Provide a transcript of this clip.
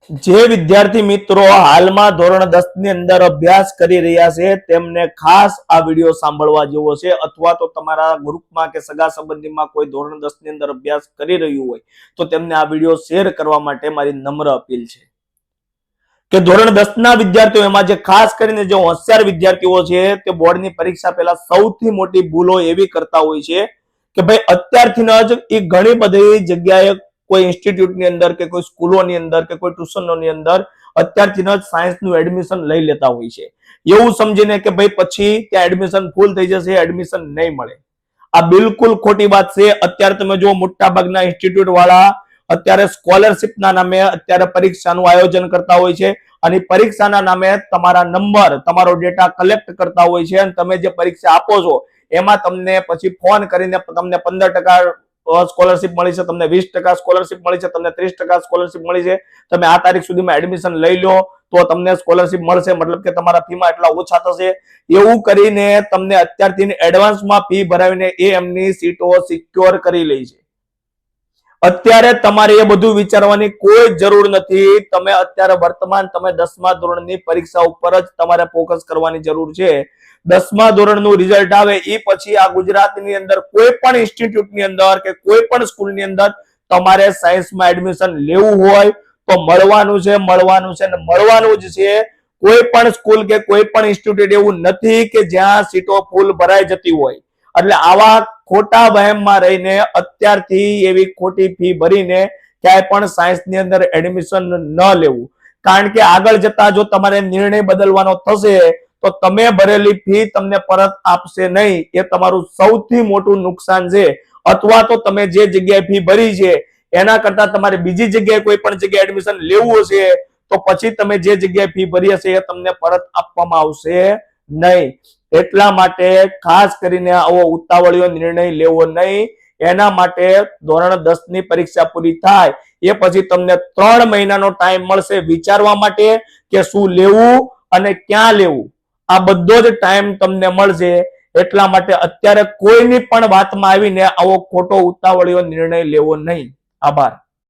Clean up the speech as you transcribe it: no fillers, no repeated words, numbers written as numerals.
જે વિદ્યાર્થી મિત્રો હાલમાં ધોરણ 10 ની અંદર અભ્યાસ કરી રહ્યા છે તેમને ખાસ આ વિડિયો સાંભળવા જેવો છે, અથવા તો તમારા ગ્રુપમાં કે સગા સંબંધીમાં કોઈ ધોરણ 10 ની અંદર અભ્યાસ કરી રહ્યું હોય તો તેમને આ વિડિયો શેર કરવા માટે મારી નમ્ર અપીલ છે કે ધોરણ 10 ના વિદ્યાર્થીઓ, એમાં જે ખાસ કરીને જે હોશિયાર વિદ્યાર્થીઓ છે તે બોર્ડની પરીક્ષા પહેલા સૌથી મોટી ભૂલો એવી કરતા હોય છે કે ભાઈ અત્યારથી જ એ ઘણી બધી જગ્યાએ કોઈ ઇન્સ્ટિટ્યૂટની અંદર કે કોઈ સ્કૂલોની અંદર કે કોઈ ટ્યુશનોની અંદર અત્યારથી જ સાયન્સનું એડમિશન લઈ લેતા હોય છે, એવું સમજીને કે ભાઈ પછી ત્યાં એડમિશન ફૂલ થઈ જશે, એડમિશન નહીં મળે. આ બિલકુલ ખોટી વાત છે. અત્યારે તમે જો મોટા ભાગના ઇન્સ્ટિટ્યૂટ વાળા અત્યારે સ્કોલરશિપના નામે અત્યારે પરીક્ષાનું આયોજન કરતા હોય છે અને પરીક્ષાના નામે તમારા નંબર, તમારો ડેટા કલેક્ટ કરતા હોય છે અને તમે જે પરીક્ષા આપો છો એમાં તમને પછી ફોન કરીને તમને 15% સ્કોલરશિપ મળી છે, તમને 20% સ્કોલરશિપ મળી છે, તમને 30% સ્કોલરશિપ મળી છે, તમે આ તારીખ સુધીમાં એડમિશન લઈ લો તો તમને સ્કોલરશિપ મળશે, મતલબ કે તમારા ફીમાં એટલા ઓછા થશે, એવું કરીને તમને અત્યારથી એડવાન્સમાં ફી ભરાવીને એ એમની સીટો સિક્યોર કરી લે છે. અત્યારે તમારે એ બધું વિચારવાની કોઈ જરૂર નથી. તમે અત્યારે વર્તમાન તમે 10મા ધોરણની પરીક્ષા ઉપર જ તમારે ફોકસ કરવાની જરૂર છે. 10મા ધોરણનું રિઝલ્ટ આવે એ પછી આ ગુજરાતની અંદર કોઈ પણ ઇન્સ્ટિટ્યૂટની અંદર કે કોઈ પણ સ્કૂલની અંદર તમારે સાયન્સમાં એડમિશન લેવું હોય તો મળવાનું છે ને મળવાનું જ છે. કોઈ પણ સ્કૂલ કે કોઈ પણ ઇન્સ્ટિટ્યૂટ એવું નથી કે જ્યાં સીટો ફૂલ ભરાઈ જતી હોય. એટલે આવા ખોટા વહેમમાં રહીને અત્યારથી એવી ખોટી ફી ભરીને ક્યાંય પણ સાયન્સની અંદર એડમિશન ન લેવું, કારણ કે આગળ જતા જો તમારે નિર્ણય બદલવાનો થશે તો તમે ભરેલી ફી તમને પરત આપશે નહીં, એ તમારું સૌથી મોટું નુકસાન છે. અથવા તો તમે જે જગ્યાએ ફી ભરી છે એના કરતા તમારે બીજી જગ્યાએ કોઈ પણ જગ્યાએ એડમિશન લેવું હશે તો પછી તમે જે જગ્યાએ ફી ભરી હશે એ તમને પરત આપવામાં આવશે નહીં. એટલા માટે ખાસ કરીને આવો ઉતાવળિયો નિર્ણય લેવો નહીં. એના માટે ધોરણ 10 ની પરીક્ષા પૂરી થાય એ પછી તમને 3 મહિનાનો ટાઈમ મળશે વિચારવા માટે કે શું લેવું અને ક્યાં લેવું. આ બધો જ ટાઈમ તમને મળશે. એટલા માટે અત્યારે કોઈની પણ વાતમાં આવીને આવો ખોટો ઉતાવળિયો નિર્ણય લેવો નહીં. આભાર.